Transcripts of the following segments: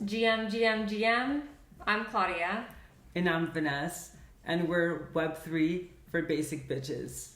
GM. I'm Claudia. And I'm Vanessa, and we're Web3 for Basic Bitches.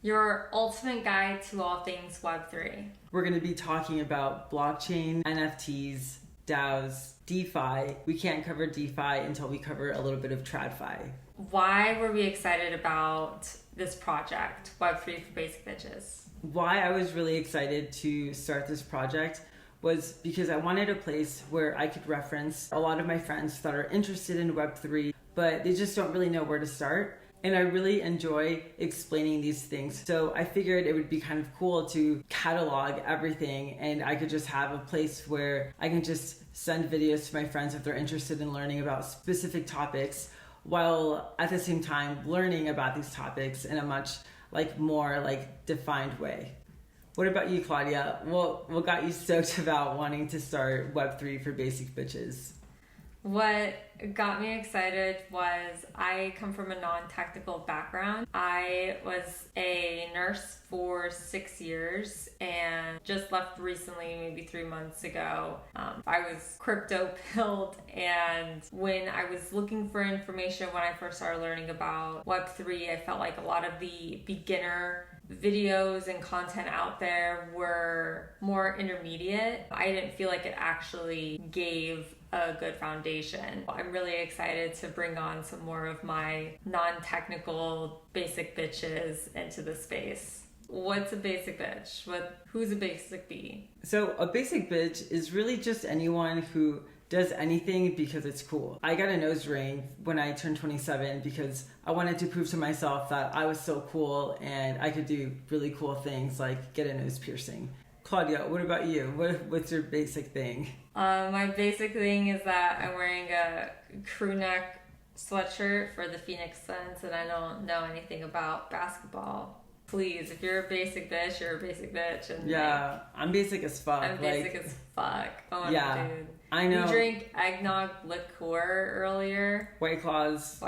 Your ultimate guide to all things Web3. We're going to be talking about blockchain, NFTs, DAOs, DeFi. We can't cover DeFi until we cover a little bit of TradFi. Why were we excited about this project, Web3 for Basic Bitches? Why I was really excited to start this project was because I wanted a place where I could reference a lot of my friends that are interested in Web3, but they just don't really know where to start. And I really enjoy explaining these things. So I figured it would be kind of cool to catalog everything, and I could just have a place where I can just send videos to my friends if they're interested in learning about specific topics, while at the same time learning about these topics in a much more defined way. What about you, Claudia? What got you stoked about wanting to start Web3 for Basic Bitches? What got me excited was I come from a non-technical background. I was a nurse for 6 years and just left recently, maybe 3 months ago. I was crypto pilled, and when I was looking for information when I first started learning about Web3, I felt like a lot of the beginner videos and content out there were more intermediate. I didn't feel like it actually gave a good foundation. I'm really excited to bring on some more of my non-technical basic bitches into the space. What's a basic bitch? Who's a basic bee? So a basic bitch is really just anyone who does anything because it's cool. I got a nose ring when I turned 27 because I wanted to prove to myself that I was so cool and I could do really cool things like get a nose piercing. Claudia, what about you? What's your basic thing? My basic thing is that I'm wearing a crew neck sweatshirt for the Phoenix Suns, and I don't know anything about basketball. Please, if you're a basic bitch, you're a basic bitch. And yeah, I'm basic as fuck. I'm basic as fuck. Oh, yeah, dude. I know. You drank eggnog liqueur earlier. White Claws.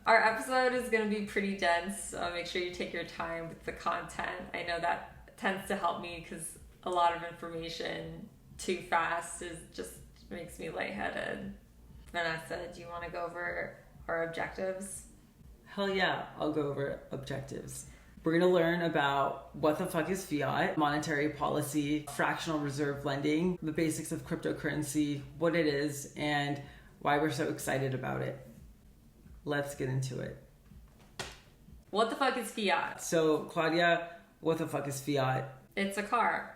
Our episode is going to be pretty dense. Make sure you take your time with the content. I know that tends to help me because a lot of information too fast just makes me lightheaded. Vanessa, do you want to go over our objectives? Hell yeah, I'll go over objectives. We're going to learn about what the fuck is fiat, monetary policy, fractional reserve lending, the basics of cryptocurrency, what it is, and why we're so excited about it. Let's get into it. What the fuck is fiat? So, Claudia, what the fuck is fiat? It's a car.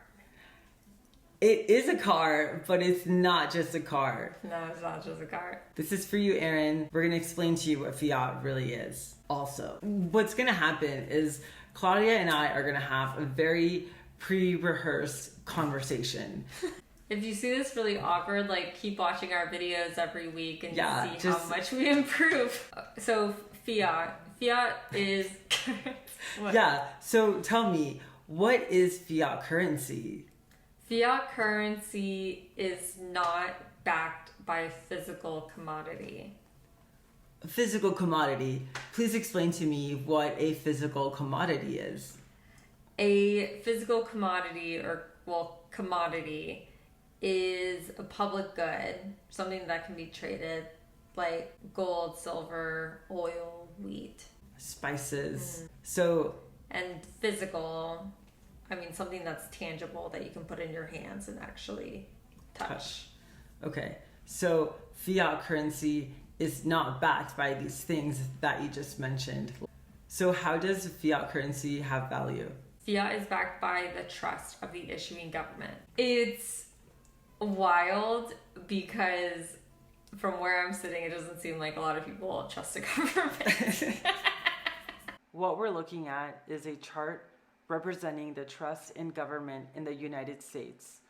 It is a car, but it's not just a car. No, it's not just a car. This is for you, Aaron. We're going to explain to you what fiat really is. Also, what's going to happen is Claudia and I are going to have a very pre-rehearsed conversation. If you see this really awkward, keep watching our videos every week and see just how much we improve. So, fiat. Fiat is... Yeah, so tell me, what is fiat currency? Fiat currency is not backed by a physical commodity. A physical commodity. Please explain to me what a physical commodity is. A physical commodity, commodity, is a public good, something that can be traded, like gold, silver, oil, wheat. Spices. And physical... something that's tangible that you can put in your hands and actually touch. Okay, so fiat currency is not backed by these things that you just mentioned. So how does fiat currency have value? Fiat is backed by the trust of the issuing government. It's wild because from where I'm sitting, it doesn't seem like a lot of people trust the government. What we're looking at is a chart representing the trust in government in the United States.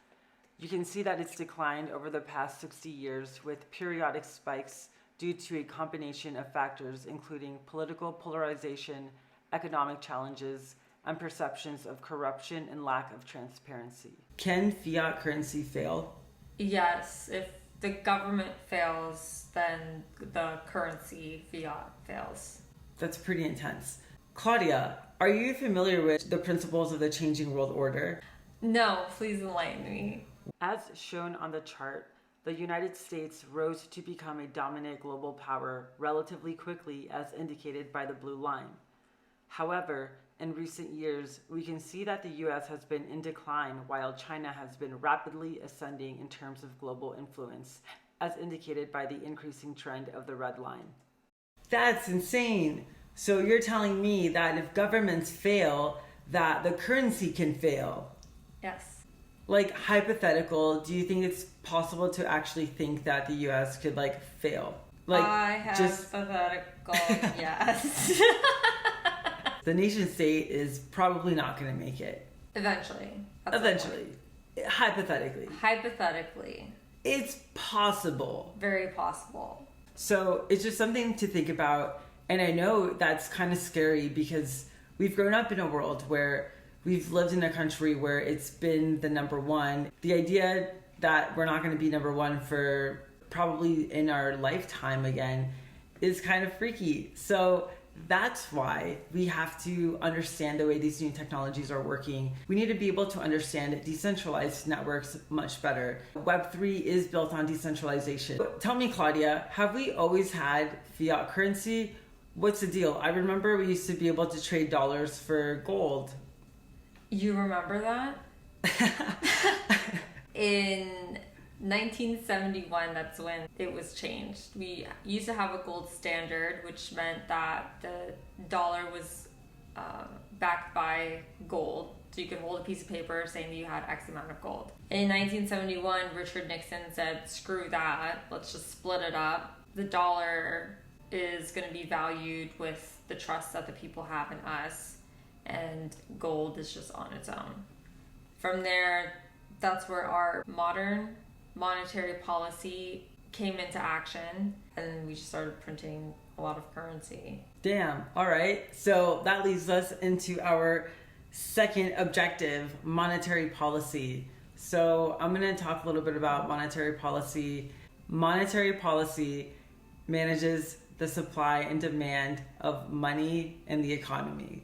You can see that it's declined over the past 60 years with periodic spikes due to a combination of factors including political polarization, economic challenges, and perceptions of corruption and lack of transparency. Can fiat currency fail? Yes, if the government fails, then the currency fiat fails. That's pretty intense. Claudia, are you familiar with the principles of the changing world order? No, please enlighten me. As shown on the chart, the United States rose to become a dominant global power relatively quickly, as indicated by the blue line. However, in recent years, we can see that the US has been in decline while China has been rapidly ascending in terms of global influence, as indicated by the increasing trend of the red line. That's insane. So you're telling me that if governments fail, that the currency can fail? Yes. Like, hypothetical, do you think it's possible to actually think that the US could fail? Hypothetical, yes. The nation state is probably not going to make it. Eventually. Hypothetically. It's possible. Very possible. So it's just something to think about. And I know that's kind of scary because we've grown up in a world where we've lived in a country where it's been the number one. The idea that we're not going to be number one for probably in our lifetime again is kind of freaky. So that's why we have to understand the way these new technologies are working. We need to be able to understand decentralized networks much better. Web3 is built on decentralization. Tell me, Claudia, have we always had fiat currency? What's the deal? I remember we used to be able to trade dollars for gold. You remember that? In 1971, that's when it was changed. We used to have a gold standard, which meant that the dollar was backed by gold. So you could hold a piece of paper saying that you had X amount of gold. In 1971, Richard Nixon said, screw that, let's just split it up. The dollar is going to be valued with the trust that the people have in us, and gold is just on its own. From there, that's where our modern monetary policy came into action, and we started printing a lot of currency. Damn. All right. So that leads us into our second objective, monetary policy. So I'm going to talk a little bit about monetary policy. Monetary policy manages the supply and demand of money in the economy.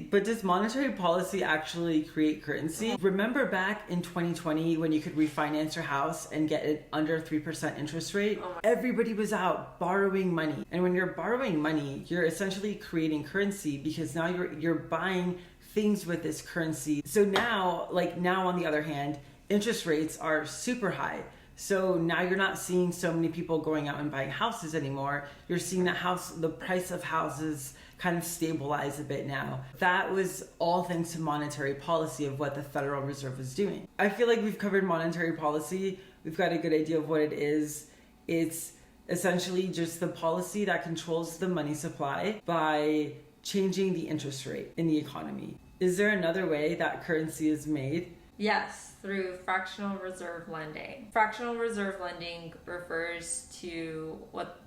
But does monetary policy actually create currency? Remember back in 2020 when you could refinance your house and get an under 3% interest rate? Everybody was out borrowing money. And when you're borrowing money, you're essentially creating currency because now you're buying things with this currency. So now on the other hand, interest rates are super high. So now you're not seeing so many people going out and buying houses anymore. You're seeing the price of houses kind of stabilize a bit now. That was all thanks to monetary policy of what the Federal Reserve was doing. I feel like we've covered monetary policy. We've got a good idea of what it is. It's essentially just the policy that controls the money supply by changing the interest rate in the economy. Is there another way that currency is made? Yes, through fractional reserve lending. Fractional reserve lending refers to what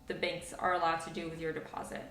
the banks are allowed to do with your deposit.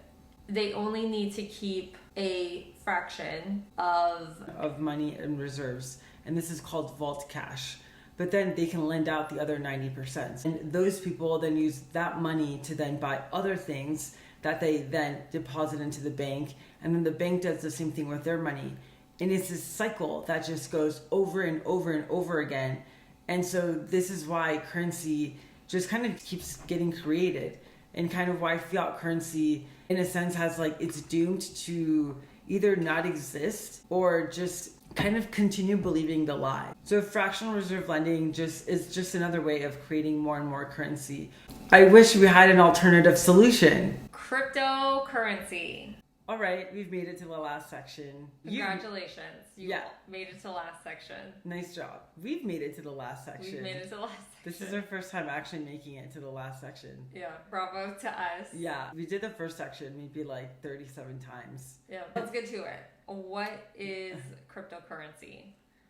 They only need to keep a fraction of money in reserves, and this is called vault cash. But then they can lend out the other 90%. And those people then use that money to then buy other things that they then deposit into the bank, and then the bank does the same thing with their money. And it's this cycle that just goes over and over and over again. And so this is why currency just kind of keeps getting created, and kind of why fiat currency, in a sense, has it's doomed to either not exist or just kind of continue believing the lie. So fractional reserve lending is just another way of creating more and more currency. I wish we had an alternative solution. Cryptocurrency. All right, we've made it to the last section. Congratulations. You made it to the last section. Nice job. We've made it to the last section. We've made it to the last section. This is our first time actually making it to the last section. Yeah, bravo to us. Yeah, we did the first section maybe 37 times. Yeah, let's get to it. What is cryptocurrency?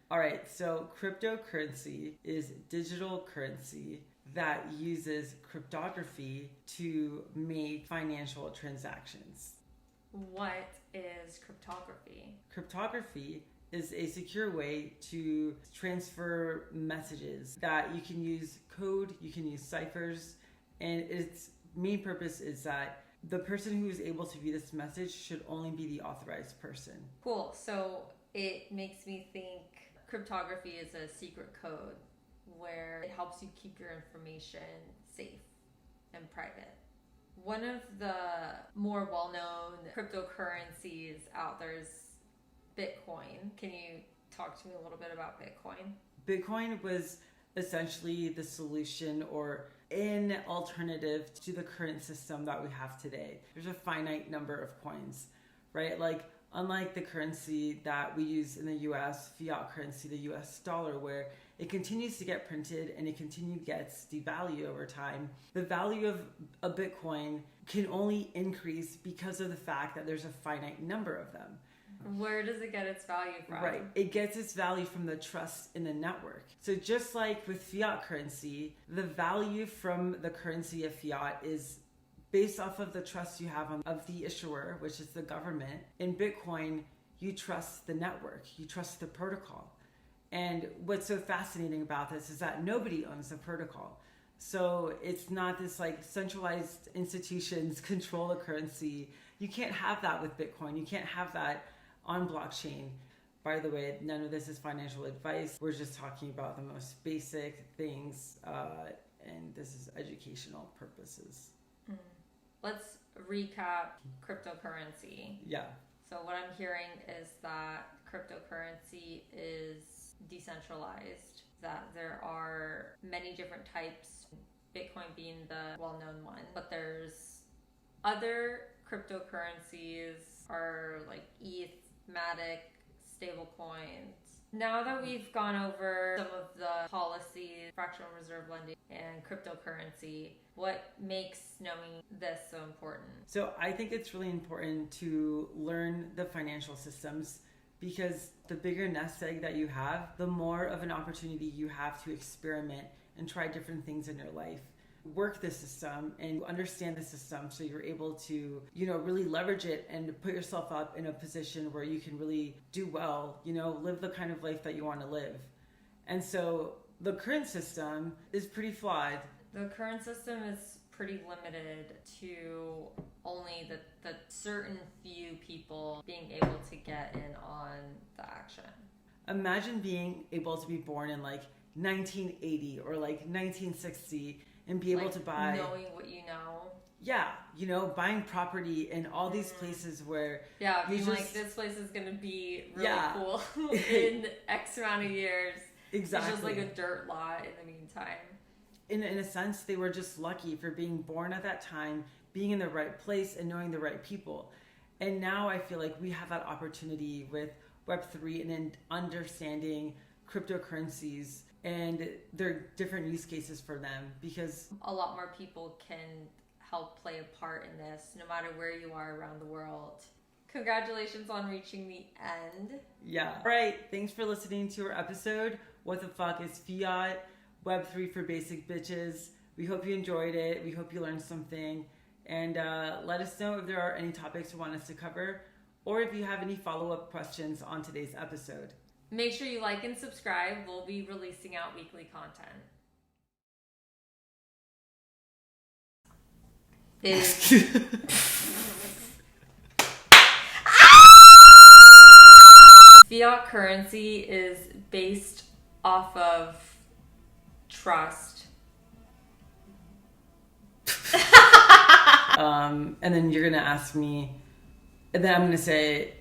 All right, so cryptocurrency is digital currency that uses cryptography to make financial transactions. What is cryptography? Cryptography is a secure way to transfer messages that you can use code, you can use ciphers, and its main purpose is that the person who is able to view this message should only be the authorized person. Cool. So it makes me think cryptography is a secret code where it helps you keep your information safe and private. One of the more well-known cryptocurrencies out there is Bitcoin. Can you talk to me a little bit about Bitcoin? Bitcoin was essentially the solution or an alternative to the current system that we have today. There's a finite number of coins, right? Like, unlike the currency that we use in the US, fiat currency, the US dollar, where it continues to get printed and it continues gets devalued over time, the value of a Bitcoin can only increase because of the fact that there's a finite number of them. Where does it get its value from? Right. It gets its value from the trust in the network. So just like with fiat currency, the value from the currency of fiat is based off of the trust you have of the issuer, which is the government. In Bitcoin, you trust the network, you trust the protocol. And what's so fascinating about this is that nobody owns the protocol. So it's not this like centralized institutions control the currency. You can't have that with Bitcoin. You can't have that on blockchain. By the way, none of this is financial advice. We're just talking about the most basic things, and this is educational purposes. Let's recap cryptocurrency. Yeah. So what I'm hearing is that cryptocurrency is decentralized, that there are many different types, Bitcoin being the well-known one, but there's other cryptocurrencies are like ETH, Matic, stable coins. Now that we've gone over some of the policies, fractional reserve lending, and cryptocurrency, what makes knowing this so important? So I think it's really important to learn the financial systems, because the bigger nest egg that you have, the more of an opportunity you have to experiment and try different things in your life. Work the system and understand the system so you're able to, really leverage it and put yourself up in a position where you can really do well, live the kind of life that you want to live. And so the current system is pretty flawed. The current system is pretty limited to only the certain few people being able to get in on the action. Imagine being able to be born in like 1980 or like 1960 and be able to buy, knowing what you know. Yeah, buying property in all these places where like this place is gonna be really cool in X amount of years. Exactly. It's just like a dirt lot in the meantime. In a sense, they were just lucky for being born at that time, being in the right place and knowing the right people. And now I feel like we have that opportunity with Web3 and then understanding cryptocurrencies and there are different use cases for them, because a lot more people can help play a part in this no matter where you are around the world. Congratulations on reaching the end. Yeah. All right. Thanks for listening to our episode. What the fuck is Fiat? Web3 for basic bitches. We hope you enjoyed it. We hope you learned something. And let us know if there are any topics you want us to cover, or if you have any follow-up questions on today's episode. Make sure you like and subscribe. We'll be releasing out weekly content. Fiat currency is based off of trust. And then you're going to ask me, and then I'm going to say...